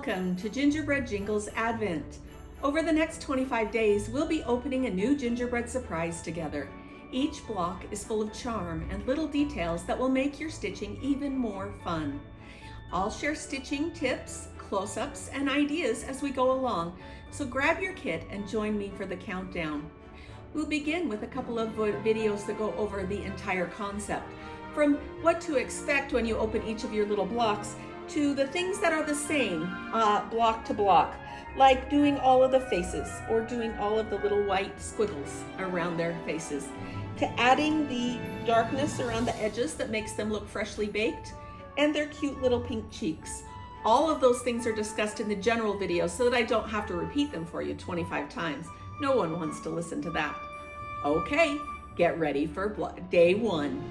Welcome to Gingerbread Jingles Advent. Over the next 25 days, we'll be opening a new gingerbread surprise together. Each block is full of charm and little details that will make your stitching even more fun. I'll share stitching tips, close-ups, and ideas as we go along, so grab your kit and join me for the countdown. We'll begin with a couple of videos that go over the entire concept, from what to expect when you open each of your little blocks to the things that are the same block to block, like doing all of the faces or doing all of the little white squiggles around their faces, to adding the darkness around the edges that makes them look freshly baked, and their cute little pink cheeks. All of those things are discussed in the general video so that I don't have to repeat them for you 25 times. No one wants to listen to that. Okay, get ready for day one.